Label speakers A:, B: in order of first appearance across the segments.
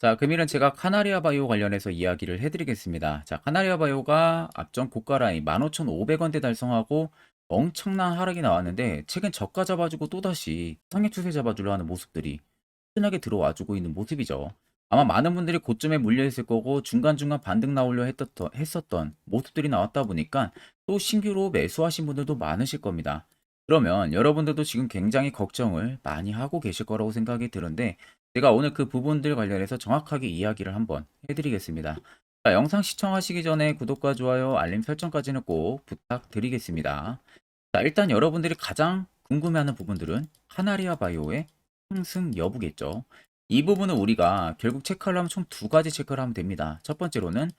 A: 자, 금일은 제가 카나리아 바이오 관련해서 이야기를 해드리겠습니다. 자, 카나리아 바이오가 앞전 고가 라인 15,500원대 달성하고 엄청난 하락이 나왔는데 최근 저가 잡아주고 또다시 상해 추세 잡아주려 하는 모습들이 꾸준하게 들어와주고 있는 모습이죠. 아마 많은 분들이 고점에 물려있을 거고 중간중간 반등 나오려 했었던 모습들이 나왔다 보니까 또 신규로 매수하신 분들도 많으실 겁니다. 그러면 여러분들도 지금 굉장히 걱정을 많이 하고 계실 거라고 생각이 드는데 제가 오늘 그 부분들 관련해서 정확하게 이야기를 한번 해드리겠습니다. 자, 영상 시청하시기 전에 구독과 좋아요, 알림 설정까지는 꼭 부탁드리겠습니다. 자, 일단 여러분들이 가장 궁금해하는 부분들은 카나리아 바이오의 상승 여부겠죠. 이 부분은 우리가 결국 체크하려면 총 두 가지 체크를 하면 됩니다. 첫 번째로는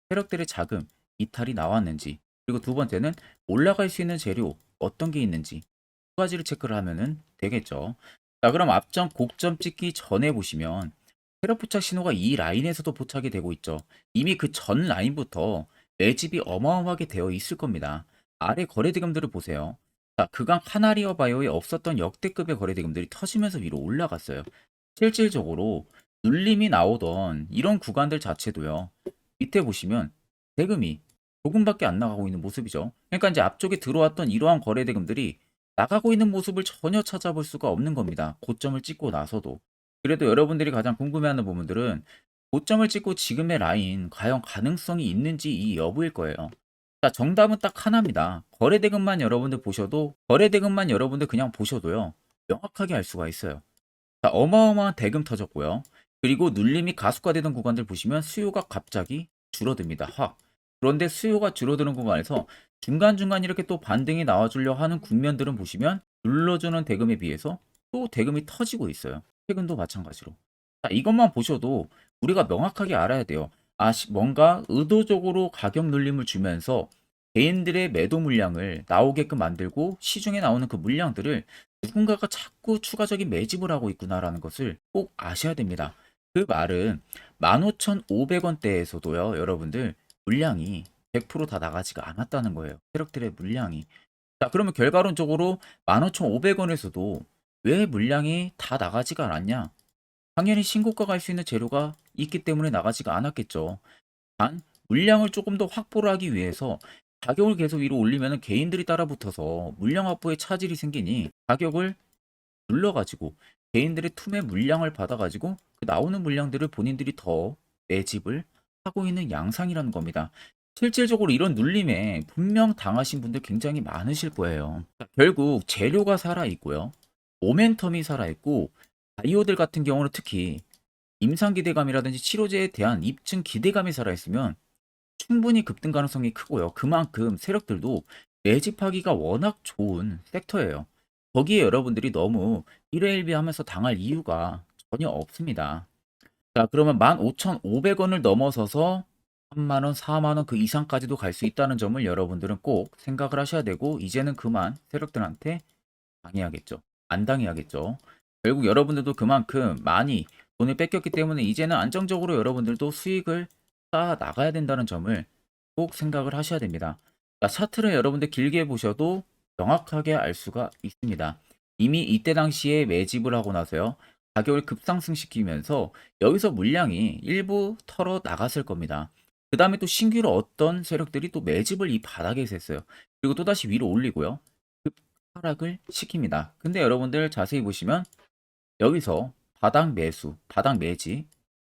A: 세력들의 자금, 이탈이 나왔는지, 그리고 두 번째는 올라갈 수 있는 재료, 어떤 게 있는지 두 가지를 체크를 하면 되겠죠. 자, 그럼 앞전 고점 찍기 전에 보시면 세력 포착 신호가 이 라인에서도 포착이 되고 있죠. 이미 그 전 라인부터 매집이 어마어마하게 되어 있을 겁니다. 아래 거래대금들을 보세요. 자, 그간 카나리아 바이오에 없었던 역대급의 거래대금들이 터지면서 위로 올라갔어요. 실질적으로 눌림이 나오던 이런 구간들 자체도요. 밑에 보시면 대금이 조금밖에 안 나가고 있는 모습이죠. 그러니까 이제 앞쪽에 들어왔던 이러한 거래대금들이 나가고 있는 모습을 전혀 찾아볼 수가 없는 겁니다. 고점을 찍고 나서도. 그래도 여러분들이 가장 궁금해하는 부분들은 고점을 찍고 지금의 라인 과연 가능성이 있는지 이 여부일 거예요. 자, 정답은 딱 하나입니다. 거래대금만 여러분들 그냥 보셔도요. 명확하게 알 수가 있어요. 자, 어마어마한 대금 터졌고요. 그리고 눌림이 가속화되던 구간들 보시면 수요가 갑자기 줄어듭니다. 확. 그런데 수요가 줄어드는 구간에서 중간중간 이렇게 또 반등이 나와주려 하는 국면들은 보시면 눌러주는 대금에 비해서 또 대금이 터지고 있어요. 최근도 마찬가지로. 자, 이것만 보셔도 우리가 명확하게 알아야 돼요. 아, 뭔가 의도적으로 가격 눌림을 주면서 개인들의 매도 물량을 나오게끔 만들고 시중에 나오는 그 물량들을 누군가가 자꾸 추가적인 매집을 하고 있구나라는 것을 꼭 아셔야 됩니다. 그 말은 15,500원대에서도요, 여러분들 물량이 100%다 나가지가 않았다는 거예요. 세력들의 물량이. 자, 그러면 결과론적으로 15,500원에서도 왜 물량이 다 나가지가 않았냐? 당연히 신고가 갈 수 있는 재료가 있기 때문에 나가지가 않았겠죠. 단, 물량을 조금 더 확보를 하기 위해서 가격을 계속 위로 올리면 개인들이 따라붙어서 물량 확보에 차질이 생기니 가격을 눌러가지고 개인들의 투매 물량을 받아가지고 그 나오는 물량들을 본인들이 더 매집을 하고 있는 양상이라는 겁니다. 실질적으로 이런 눌림에 분명 당하신 분들 굉장히 많으실 거예요. 결국 재료가 살아있고요. 모멘텀이 살아있고 바이오들 같은 경우는 특히 임상 기대감이라든지 치료제에 대한 입증 기대감이 살아있으면 충분히 급등 가능성이 크고요. 그만큼 세력들도 매집하기가 워낙 좋은 섹터예요. 거기에 여러분들이 너무 일회일비하면서 당할 이유가 전혀 없습니다. 자, 그러면 15,500원을 넘어서서 3만 원, 4만 원 그 이상까지도 갈 수 있다는 점을 여러분들은 꼭 생각을 하셔야 되고 이제는 그만 세력들한테 당해야겠죠. 안 당해야겠죠. 결국 여러분들도 그만큼 많이 돈을 뺏겼기 때문에 이제는 안정적으로 여러분들도 수익을 쌓아 나가야 된다는 점을 꼭 생각을 하셔야 됩니다. 자, 차트를 여러분들 길게 보셔도 명확하게 알 수가 있습니다. 이미 이때 당시에 매집을 하고 나서요. 가격을 급상승시키면서 여기서 물량이 일부 털어 나갔을 겁니다. 그 다음에 또 신규로 어떤 세력들이 또 매집을 이 바닥에서 했어요. 그리고 또다시 위로 올리고요. 하락을 시킵니다. 근데 여러분들 자세히 보시면 여기서 바닥 매수, 바닥 매지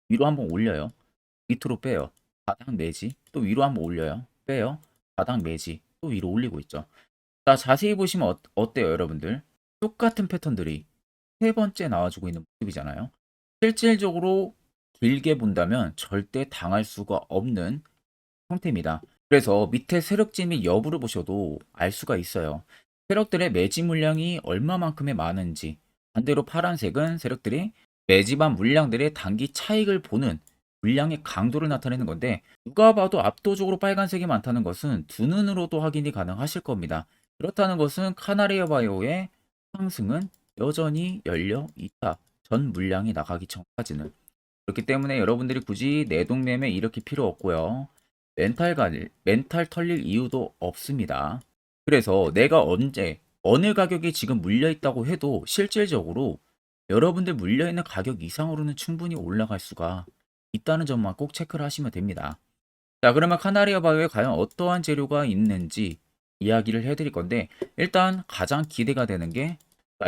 A: 위로 한번 올려요. 밑으로 빼요. 바닥 매지 또 위로 한번 올려요. 빼요. 바닥 매지 또 위로 올리고 있죠. 자, 자세히 보시면 어때요, 여러분들? 똑같은 패턴들이 세 번째 나와주고 있는 모습이잖아요. 실질적으로 길게 본다면 절대 당할 수가 없는 형태입니다. 그래서 밑에 세력지 및 여부를 보셔도 알 수가 있어요. 세력들의 매집 물량이 얼마만큼의 많은지, 반대로 파란색은 세력들이 매집한 물량들의 단기 차익을 보는 물량의 강도를 나타내는 건데 누가 봐도 압도적으로 빨간색이 많다는 것은 두 눈으로도 확인이 가능하실 겁니다. 그렇다는 것은 카나리아 바이오의 상승은 여전히 열려 있다. 전 물량이 나가기 전까지는. 그렇기 때문에 여러분들이 굳이 내동매매 일으킬 필요 없고요. 멘탈 털릴 이유도 없습니다. 그래서 내가 언제, 어느 가격에 지금 물려 있다고 해도 실질적으로 여러분들 물려 있는 가격 이상으로는 충분히 올라갈 수가 있다는 점만 꼭 체크를 하시면 됩니다. 자, 그러면 카나리아 바이오에 과연 어떠한 재료가 있는지 이야기를 해드릴 건데, 일단 가장 기대가 되는 게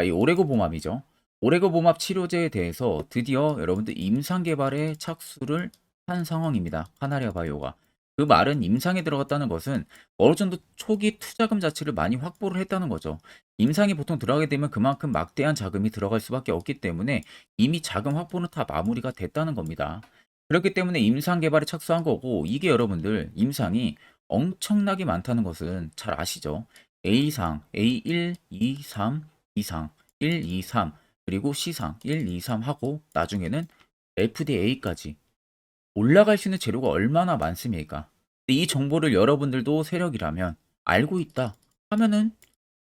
A: 이 오레고봄합이죠. 오레고봄합 치료제에 대해서 드디어 여러분들 임상 개발에 착수를 한 상황입니다. 카나리아 바이오가. 그 말은 임상에 들어갔다는 것은 어느 정도 초기 투자금 자체를 많이 확보를 했다는 거죠. 임상이 보통 들어가게 되면 그만큼 막대한 자금이 들어갈 수밖에 없기 때문에 이미 자금 확보는 다 마무리가 됐다는 겁니다. 그렇기 때문에 임상 개발에 착수한 거고, 이게 여러분들 임상이 엄청나게 많다는 것은 잘 아시죠? A상, A1, 2, 3, B상, 1, 2, 3, 그리고 C상, 1, 2, 3 하고 나중에는 FDA까지 올라갈 수 있는 재료가 얼마나 많습니까? 근데 이 정보를 여러분들도 세력이라면 알고 있다 하면은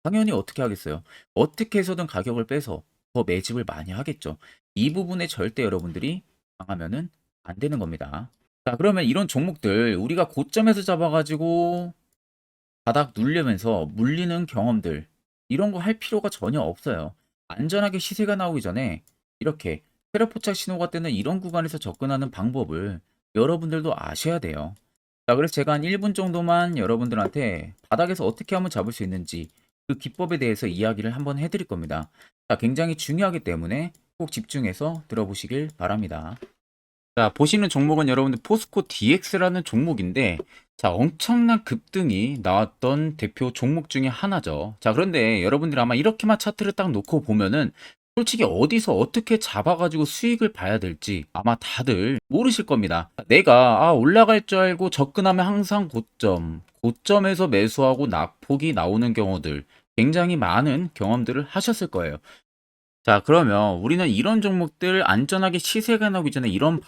A: 당연히 어떻게 하겠어요? 어떻게 해서든 가격을 빼서 더 매집을 많이 하겠죠. 이 부분에 절대 여러분들이 당하면은 안 되는 겁니다. 자, 그러면 이런 종목들 우리가 고점에서 잡아가지고 바닥 누르면서 물리는 경험들, 이런 거 할 필요가 전혀 없어요. 안전하게 시세가 나오기 전에 이렇게 세력포착 신호가 뜨는 이런 구간에서 접근하는 방법을 여러분들도 아셔야 돼요. 자, 그래서 제가 한 1분 정도만 여러분들한테 바닥에서 어떻게 하면 잡을 수 있는지 그 기법에 대해서 이야기를 한번 해드릴 겁니다. 자, 굉장히 중요하기 때문에 꼭 집중해서 들어보시길 바랍니다. 자, 보시는 종목은 여러분들 포스코 DX라는 종목인데, 자, 엄청난 급등이 나왔던 대표 종목 중에 하나죠. 자, 그런데 여러분들 아마 이렇게만 차트를 딱 놓고 보면은 솔직히 어디서 어떻게 잡아가지고 수익을 봐야 될지 아마 다들 모르실 겁니다. 내가 올라갈 줄 알고 접근하면 항상 고점에서 매수하고 낙폭이 나오는 경우들 굉장히 많은 경험들을 하셨을 거예요. 자, 그러면 우리는 이런 종목들 안전하게 시세가 나오기 전에 이런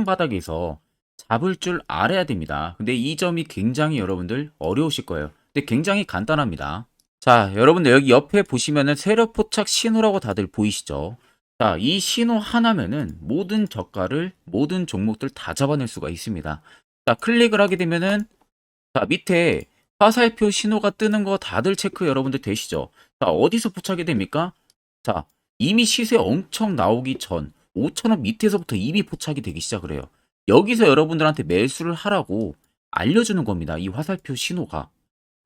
A: 바닥에서 잡을 줄 알아야 됩니다. 근데 이 점이 굉장히 여러분들 어려우실 거예요. 근데 굉장히 간단합니다. 자, 여러분들 여기 옆에 보시면은 세력 포착 신호라고 다들 보이시죠? 자, 이 신호 하나면은 모든 저가를, 모든 종목들 다 잡아낼 수가 있습니다. 자, 클릭을 하게 되면은 자, 밑에 화살표 신호가 뜨는 거 다들 체크 여러분들 되시죠? 자, 어디서 포착이 됩니까? 자, 이미 시세 엄청 나오기 전 5,000원 밑에서부터 이미 포착이 되기 시작을 해요. 여기서 여러분들한테 매수를 하라고 알려주는 겁니다. 이 화살표 신호가.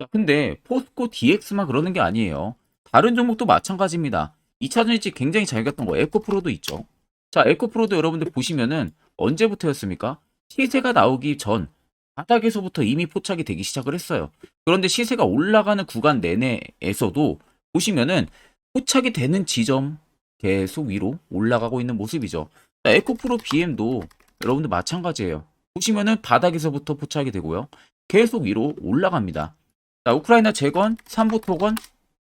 A: 자, 근데 포스코 DX만 그러는 게 아니에요. 다른 종목도 마찬가지입니다. 2차전 일찍 굉장히 잘 갔던 거 에코프로도 있죠. 자, 에코프로도 여러분들 보시면은 언제부터였습니까? 시세가 나오기 전 바닥에서부터 이미 포착이 되기 시작을 했어요. 그런데 시세가 올라가는 구간 내내에서도 보시면은 포착이 되는 지점 계속 위로 올라가고 있는 모습이죠. 자, 에코프로 BM도 여러분들 마찬가지예요. 보시면은 바닥에서부터 포착이 되고요. 계속 위로 올라갑니다. 자, 우크라이나 재건, 삼부 토건,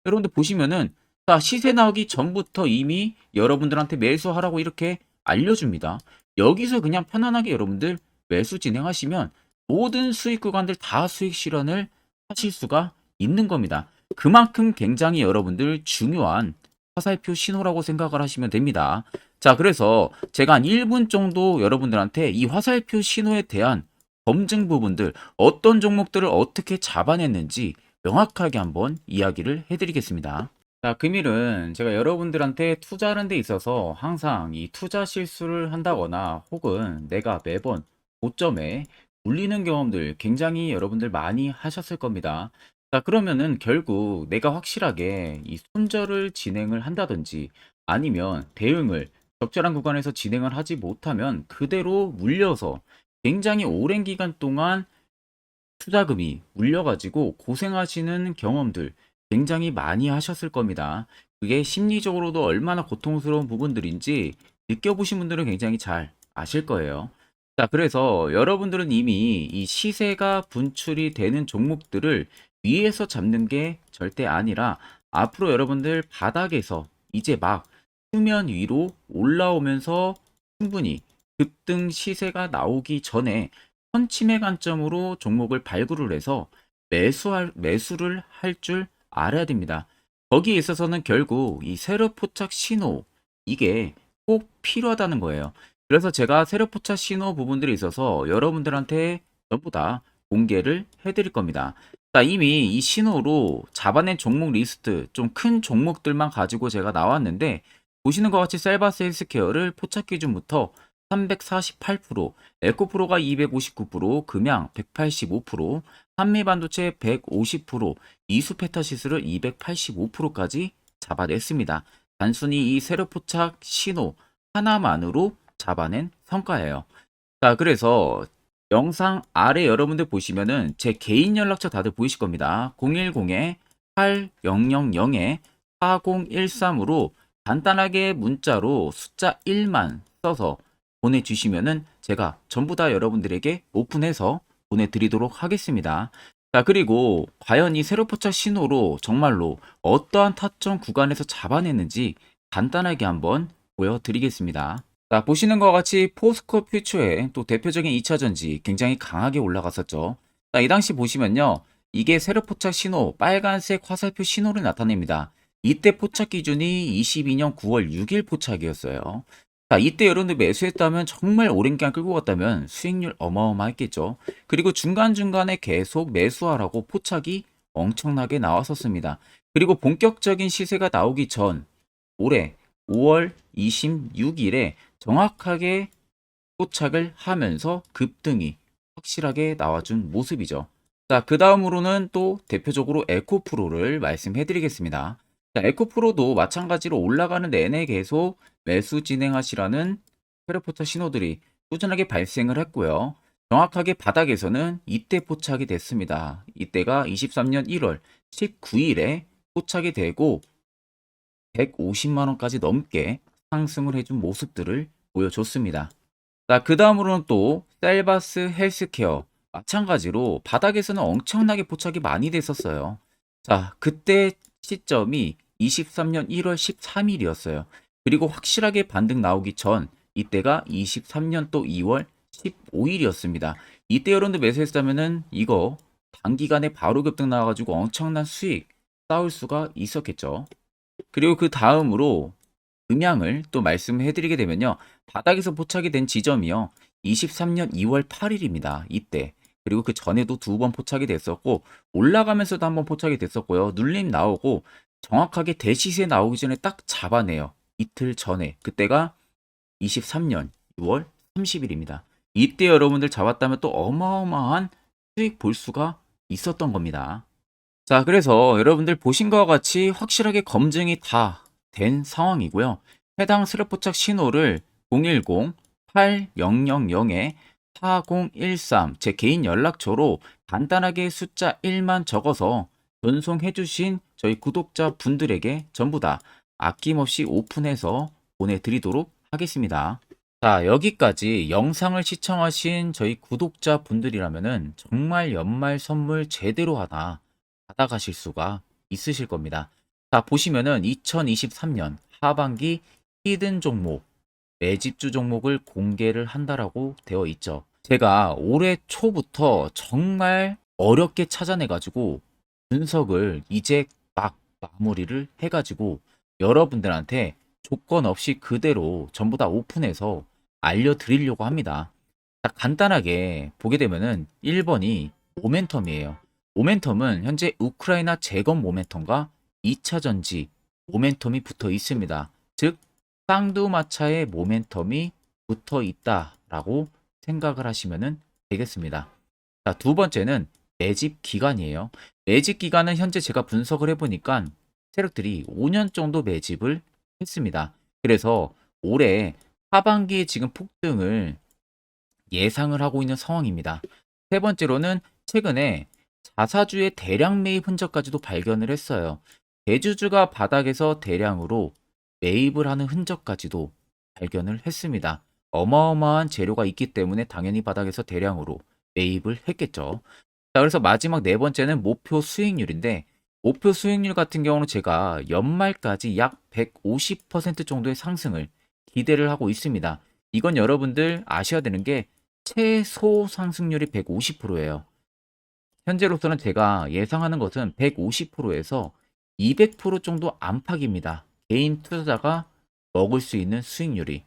A: 여러분들 보시면은 자, 시세 나오기 전부터 이미 여러분들한테 매수하라고 이렇게 알려줍니다. 여기서 그냥 편안하게 여러분들 매수 진행하시면 모든 수익 구간들 다 수익 실현을 하실 수가 있는 겁니다. 그만큼 굉장히 여러분들 중요한 화살표 신호라고 생각을 하시면 됩니다. 자, 그래서 제가 한 1분 정도 여러분들한테 이 화살표 신호에 대한 검증 부분들, 어떤 종목들을 어떻게 잡아냈는지 명확하게 한번 이야기를 해드리겠습니다. 자, 금일은 제가 여러분들한테 투자하는 데 있어서 항상 이 투자 실수를 한다거나 혹은 내가 매번 고점에 물리는 경험들 굉장히 여러분들 많이 하셨을 겁니다. 자, 그러면은 결국 내가 확실하게 이 손절을 진행을 한다든지 아니면 대응을 적절한 구간에서 진행을 하지 못하면 그대로 물려서 굉장히 오랜 기간 동안 투자금이 물려가지고 고생하시는 경험들 굉장히 많이 하셨을 겁니다. 그게 심리적으로도 얼마나 고통스러운 부분들인지 느껴보신 분들은 굉장히 잘 아실 거예요. 자, 그래서 여러분들은 이미 이 시세가 분출이 되는 종목들을 위에서 잡는 게 절대 아니라 앞으로 여러분들 바닥에서 이제 막 수면 위로 올라오면서 충분히 급등 시세가 나오기 전에 선침해 관점으로 종목을 발굴을 해서 매수를 할 줄 알아야 됩니다. 거기에 있어서는 결국 이 세력 포착 신호 이게 꼭 필요하다는 거예요. 그래서 제가 세력 포착 신호 부분들이 있어서 여러분들한테 전부 다 공개를 해드릴 겁니다. 자, 이미 이 신호로 잡아낸 종목 리스트 좀 큰 종목들만 가지고 제가 나왔는데 보시는 것 같이 셀바스 헬스케어를 포착 기준부터 348%, 에코프로가 259%, 금양 185%, 한미반도체 150%, 이수페타시스를 285%까지 잡아냈습니다. 단순히 이 세로포착 신호 하나만으로 잡아낸 성과예요. 자, 그래서 영상 아래 여러분들 보시면은 제 개인 연락처 다들 보이실 겁니다. 010-8000-4013으로 간단하게 문자로 숫자 1만 써서 보내주시면은 제가 전부 다 여러분들에게 오픈해서 보내드리도록 하겠습니다. 자, 그리고 과연 이 세로포착 신호로 정말로 어떠한 타점 구간에서 잡아냈는지 간단하게 한번 보여드리겠습니다. 자, 보시는 것과 같이 포스코 퓨처의 또 대표적인 2차전지 굉장히 강하게 올라갔었죠. 자, 이 당시 보시면요. 이게 세로 포착 신호, 빨간색 화살표 신호를 나타냅니다. 이때 포착 기준이 22년 9월 6일 포착이었어요. 자, 이때 여러분들 매수했다면 정말 오랜 기간 끌고 갔다면 수익률 어마어마했겠죠. 그리고 중간중간에 계속 매수하라고 포착이 엄청나게 나왔었습니다. 그리고 본격적인 시세가 나오기 전 올해 5월 26일에 정확하게 포착을 하면서 급등이 확실하게 나와준 모습이죠. 자, 그 다음으로는 또 대표적으로 에코프로를 말씀해 드리겠습니다. 자, 에코프로도 마찬가지로 올라가는 내내 계속 매수 진행하시라는 페르포터 신호들이 꾸준하게 발생을 했고요. 정확하게 바닥에서는 이때 포착이 됐습니다. 이때가 23년 1월 19일에 포착이 되고 150만원까지 넘게 상승을 해준 모습들을 보여줬습니다. 자, 그 다음으로는 또 셀바스 헬스케어 마찬가지로 바닥에서는 엄청나게 포착이 많이 됐었어요. 자, 그때 시점이 23년 1월 13일이었어요. 그리고 확실하게 반등 나오기 전 이때가 23년 또 2월 15일이었습니다. 이때 여러분들 매수했다면은 이거 단기간에 바로 급등 나와가지고 엄청난 수익 쌓을 수가 있었겠죠. 그리고 그 다음으로 음향을 또 말씀해 드리게 되면요. 바닥에서 포착이 된 지점이요. 23년 2월 8일입니다. 이때. 그리고 그 전에도 두 번 포착이 됐었고 올라가면서도 한번 포착이 됐었고요. 눌림 나오고 정확하게 대시세 나오기 전에 딱 잡아내요. 이틀 전에. 그때가 23년 6월 30일입니다. 이때 여러분들 잡았다면 또 어마어마한 수익 볼 수가 있었던 겁니다. 자, 그래서 여러분들 보신 것과 같이 확실하게 검증이 다 된 상황이고요. 해당 스랩포착 신호를 010-8000-4013 제 개인 연락처로 간단하게 숫자 1만 적어서 전송해 주신 저희 구독자 분들에게 전부 다 아낌없이 오픈해서 보내드리도록 하겠습니다. 자, 여기까지 영상을 시청하신 저희 구독자 분들이라면은 정말 연말 선물 제대로 하나 받아가실 수가 있으실 겁니다. 자, 보시면은 2023년 하반기 히든 종목, 매집주 종목을 공개를 한다라고 되어 있죠. 제가 올해 초부터 정말 어렵게 찾아내가지고 분석을 이제 막 마무리를 해가지고 여러분들한테 조건 없이 그대로 전부 다 오픈해서 알려드리려고 합니다. 자, 간단하게 보게 되면은 1번이 모멘텀이에요. 모멘텀은 현재 우크라이나 재건 모멘텀과 2차 전지 모멘텀이 붙어 있습니다. 즉 쌍두마차의 모멘텀이 붙어 있다라고 생각을 하시면 되겠습니다. 자, 두 번째는 매집 기간이에요. 매집 기간은 현재 제가 분석을 해보니까 세력들이 5년 정도 매집을 했습니다. 그래서 올해 하반기에 지금 폭등을 예상을 하고 있는 상황입니다. 세 번째로는 최근에 자사주의 대량 매입 흔적까지도 발견을 했어요. 대주주가 바닥에서 대량으로 매입을 하는 흔적까지도 발견을 했습니다. 어마어마한 재료가 있기 때문에 당연히 바닥에서 대량으로 매입을 했겠죠. 자, 그래서 마지막 네 번째는 목표 수익률인데 목표 수익률 같은 경우는 제가 연말까지 약 150% 정도의 상승을 기대를 하고 있습니다. 이건 여러분들 아셔야 되는 게 최소 상승률이 150%예요. 현재로서는 제가 예상하는 것은 150%에서 200% 정도 안팎입니다. 개인 투자자가 먹을 수 있는 수익률이.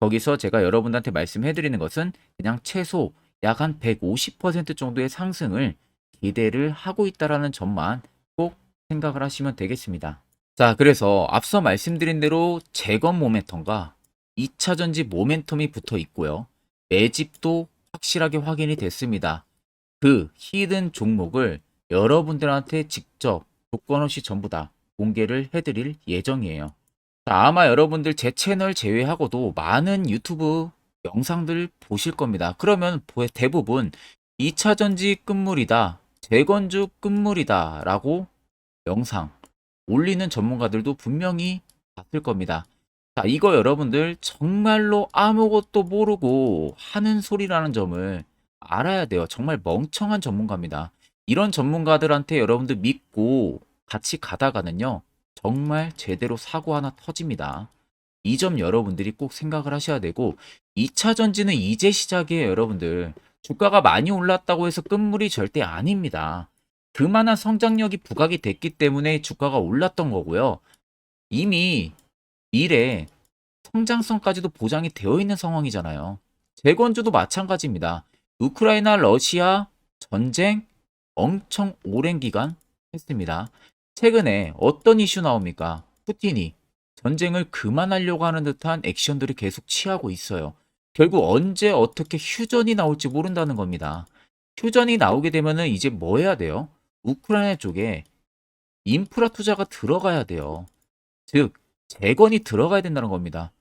A: 거기서 제가 여러분한테 말씀해 드리는 것은 그냥 최소 약 한 150% 정도의 상승을 기대를 하고 있다라는 점만 꼭 생각을 하시면 되겠습니다. 자, 그래서 앞서 말씀드린 대로 재건 모멘텀과 2차 전지 모멘텀이 붙어 있고요. 매집도 확실하게 확인이 됐습니다. 그 히든 종목을 여러분들한테 직접 조건 없이 전부 다 공개를 해드릴 예정이에요. 자, 아마 여러분들 제 채널 제외하고도 많은 유튜브 영상들 보실 겁니다. 그러면 대부분 2차 전지 끝물이다, 재건주 끝물이다 라고 영상 올리는 전문가들도 분명히 봤을 겁니다. 자, 이거 여러분들 정말로 아무것도 모르고 하는 소리라는 점을 알아야 돼요. 정말 멍청한 전문가입니다. 이런 전문가들한테 여러분들 믿고 같이 가다가는요, 정말 제대로 사고 하나 터집니다. 이 점 여러분들이 꼭 생각을 하셔야 되고, 2차 전지는 이제 시작이에요, 여러분들. 주가가 많이 올랐다고 해서 끝물이 절대 아닙니다. 그만한 성장력이 부각이 됐기 때문에 주가가 올랐던 거고요. 이미 미래 성장성까지도 보장이 되어 있는 상황이잖아요. 재건주도 마찬가지입니다. 우크라이나 러시아 전쟁 엄청 오랜 기간 했습니다. 최근에 어떤 이슈 나옵니까? 푸틴이 전쟁을 그만하려고 하는 듯한 액션들을 계속 취하고 있어요. 결국 언제 어떻게 휴전이 나올지 모른다는 겁니다. 휴전이 나오게 되면은 이제 뭐 해야 돼요? 우크라이나 쪽에 인프라 투자가 들어가야 돼요. 즉, 재건이 들어가야 된다는 겁니다.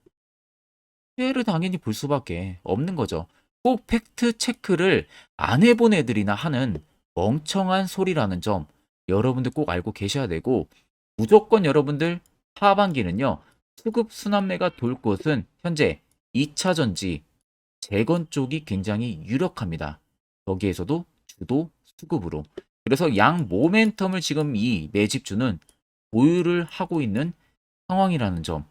A: 피해를 당연히 볼 수밖에 없는 거죠. 꼭 팩트 체크를 안 해본 애들이나 하는 멍청한 소리라는 점 여러분들 꼭 알고 계셔야 되고, 무조건 여러분들 하반기는요, 수급 순환매가 돌 곳은 현재 2차 전지 재건 쪽이 굉장히 유력합니다. 거기에서도 주도 수급으로. 그래서 양 모멘텀을 지금 이 매집주는 보유를 하고 있는 상황이라는 점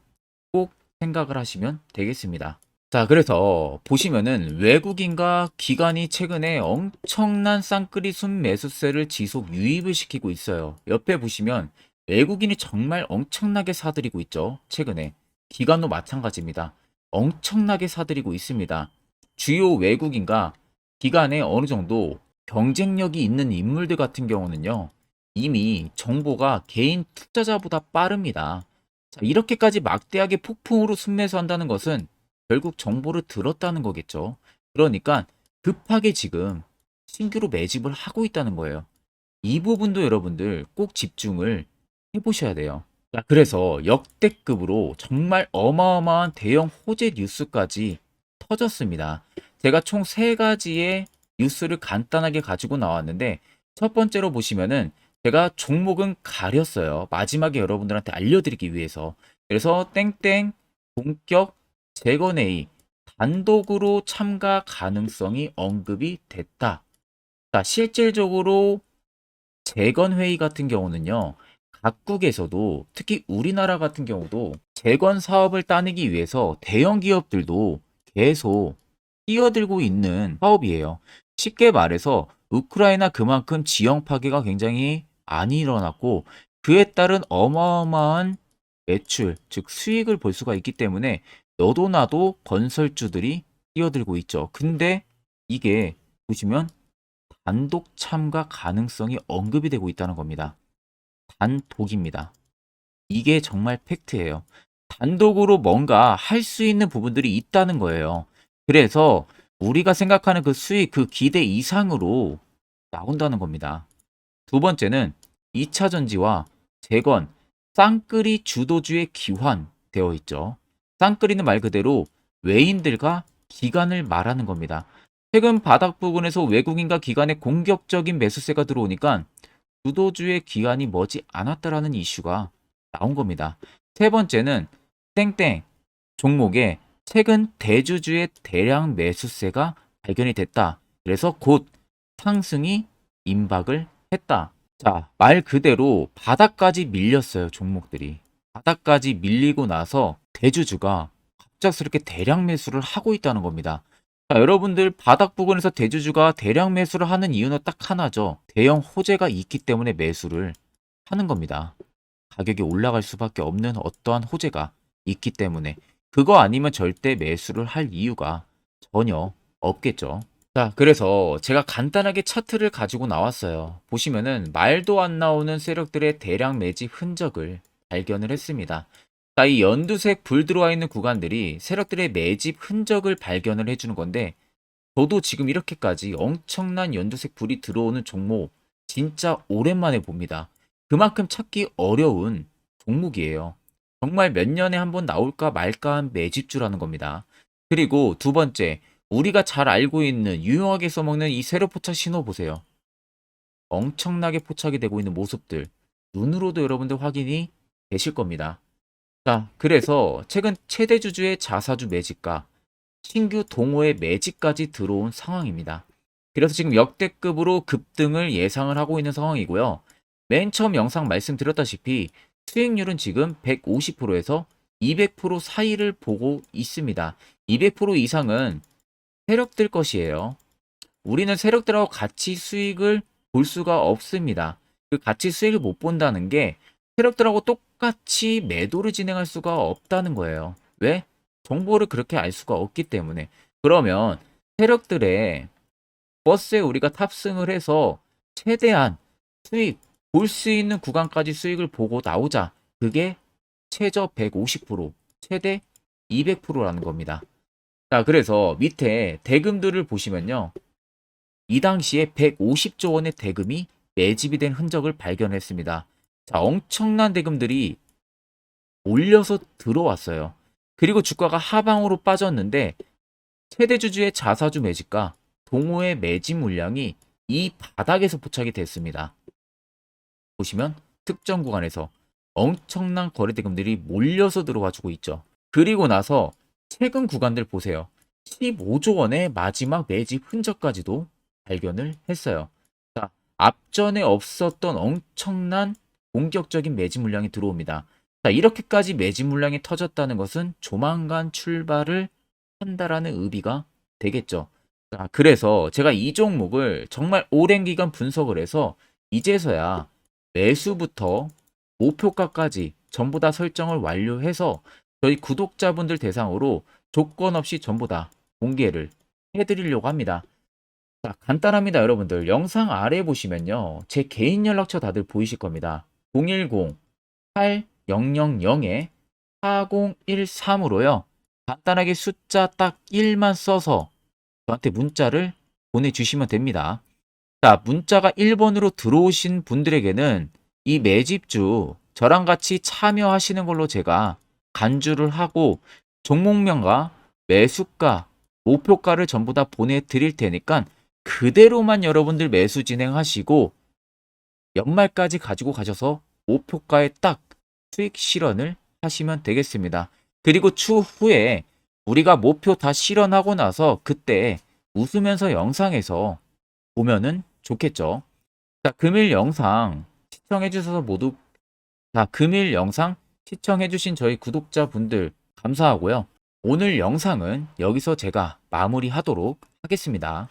A: 꼭 생각을 하시면 되겠습니다. 자, 그래서 보시면은 외국인과 기관이 최근에 엄청난 쌍끌이 순매수세를 지속 유입을 시키고 있어요. 옆에 보시면 외국인이 정말 엄청나게 사들이고 있죠. 최근에. 기관도 마찬가지입니다. 엄청나게 사들이고 있습니다. 주요 외국인과 기관에 어느 정도 경쟁력이 있는 인물들 같은 경우는요, 이미 정보가 개인 투자자보다 빠릅니다. 자, 이렇게까지 막대하게 폭풍으로 순매수한다는 것은 결국 정보를 들었다는 거겠죠. 그러니까 급하게 지금 신규로 매집을 하고 있다는 거예요. 이 부분도 여러분들 꼭 집중을 해보셔야 돼요. 자, 그래서 역대급으로 정말 어마어마한 대형 호재 뉴스까지 터졌습니다. 제가 총 세 가지의 뉴스를 간단하게 가지고 나왔는데, 첫 번째로 보시면은 제가 종목은 가렸어요. 마지막에 여러분들한테 알려드리기 위해서. 그래서 땡땡 본격 재건회의 단독으로 참가 가능성이 언급이 됐다. 자, 실질적으로 재건회의 같은 경우는요, 각국에서도 특히 우리나라 같은 경우도 재건 사업을 따내기 위해서 대형 기업들도 계속 뛰어들고 있는 사업이에요. 쉽게 말해서 우크라이나 그만큼 지형 파괴가 굉장히 많이 일어났고, 그에 따른 어마어마한 매출, 즉 수익을 볼 수가 있기 때문에 너도 나도 건설주들이 뛰어들고 있죠. 근데 이게 보시면 단독 참가 가능성이 언급이 되고 있다는 겁니다. 단독입니다. 이게 정말 팩트예요. 단독으로 뭔가 할 수 있는 부분들이 있다는 거예요. 그래서 우리가 생각하는 그 수익, 그 기대 이상으로 나온다는 겁니다. 두 번째는 2차 전지와 재건, 쌍끌이 주도주의 기환되어 있죠. 쌍끌이는 말 그대로 외인들과 기관을 말하는 겁니다. 최근 바닥 부근에서 외국인과 기관의 공격적인 매수세가 들어오니까 주도주의 기관이 머지 않았다라는 이슈가 나온 겁니다. 세 번째는 땡땡 종목에 최근 대주주의 대량 매수세가 발견이 됐다. 그래서 곧 상승이 임박을 했다. 자, 말 그대로 바닥까지 밀렸어요, 종목들이. 바닥까지 밀리고 나서 대주주가 갑작스럽게 대량 매수를 하고 있다는 겁니다. 자, 여러분들 바닥 부근에서 대주주가 대량 매수를 하는 이유는 딱 하나죠. 대형 호재가 있기 때문에 매수를 하는 겁니다. 가격이 올라갈 수밖에 없는 어떠한 호재가 있기 때문에. 그거 아니면 절대 매수를 할 이유가 전혀 없겠죠. 자, 그래서 제가 간단하게 차트를 가지고 나왔어요. 보시면은 말도 안 나오는 세력들의 대량 매집 흔적을 발견을 했습니다. 자, 이 연두색 불 들어와 있는 구간들이 세력들의 매집 흔적을 발견을 해주는 건데, 저도 지금 이렇게까지 엄청난 연두색 불이 들어오는 종목 진짜 오랜만에 봅니다. 그만큼 찾기 어려운 종목이에요. 정말 몇 년에 한 번 나올까 말까 한 매집주라는 겁니다. 그리고 두 번째, 우리가 잘 알고 있는 유용하게 써먹는 이 세로 포착 신호 보세요. 엄청나게 포착이 되고 있는 모습들 눈으로도 여러분들 확인이 되실 겁니다. 자, 그래서 최근 최대 주주의 자사주 매집과 신규 동호회 매집까지 들어온 상황입니다. 그래서 지금 역대급으로 급등을 예상을 하고 있는 상황이고요. 맨 처음 영상 말씀드렸다시피 수익률은 지금 150%에서 200% 사이를 보고 있습니다. 200% 이상은 세력들 것이에요. 우리는 세력들하고 같이 수익을 볼 수가 없습니다. 그 같이 수익을 못 본다는 게 세력들하고 똑같이 매도를 진행할 수가 없다는 거예요. 왜? 정보를 그렇게 알 수가 없기 때문에. 그러면 세력들의 버스에 우리가 탑승을 해서 최대한 수익 볼 수 있는 구간까지 수익을 보고 나오자. 그게 최저 150%, 최대 200%라는 겁니다. 자, 그래서 밑에 대금들을 보시면요. 이 당시에 150조 원의 대금이 매집이 된 흔적을 발견했습니다. 자, 엄청난 대금들이 올려서 들어왔어요. 그리고 주가가 하방으로 빠졌는데 최대 주주의 자사주 매집과 동호회 매집 물량이 이 바닥에서 포착이 됐습니다. 보시면 특정 구간에서 엄청난 거래 대금들이 몰려서 들어와 주고 있죠. 그리고 나서 최근 구간들 보세요. 15조 원의 마지막 매집 흔적까지도 발견을 했어요. 자, 앞전에 없었던 엄청난 공격적인 매집 물량이 들어옵니다. 자, 이렇게까지 매집 물량이 터졌다는 것은 조만간 출발을 한다라는 의미가 되겠죠. 자, 그래서 제가 이 종목을 정말 오랜 기간 분석을 해서 이제서야 매수부터 목표가까지 전부 다 설정을 완료해서 저희 구독자분들 대상으로 조건 없이 전부 다 공개를 해드리려고 합니다. 자, 간단합니다, 여러분들. 영상 아래 보시면요. 제 개인 연락처 다들 보이실 겁니다. 010-8013-4013으로요. 간단하게 숫자 딱 1만 써서 저한테 문자를 보내주시면 됩니다. 자, 문자가 1번으로 들어오신 분들에게는 이 매집주 저랑 같이 참여하시는 걸로 제가 간주를 하고 종목명과 매수가, 목표가를 전부 다 보내드릴 테니까 그대로만 여러분들 매수 진행하시고 연말까지 가지고 가셔서 목표가에 딱 수익 실현을 하시면 되겠습니다. 그리고 추후에 우리가 목표 다 실현하고 나서 그때 웃으면서 영상에서 보면은 좋겠죠. 자, 금일 영상 시청해 주셔서 모두 금일 영상 시청해 주신 저희 구독자분들 감사하고요. 오늘 영상은 여기서 제가 마무리하도록 하겠습니다.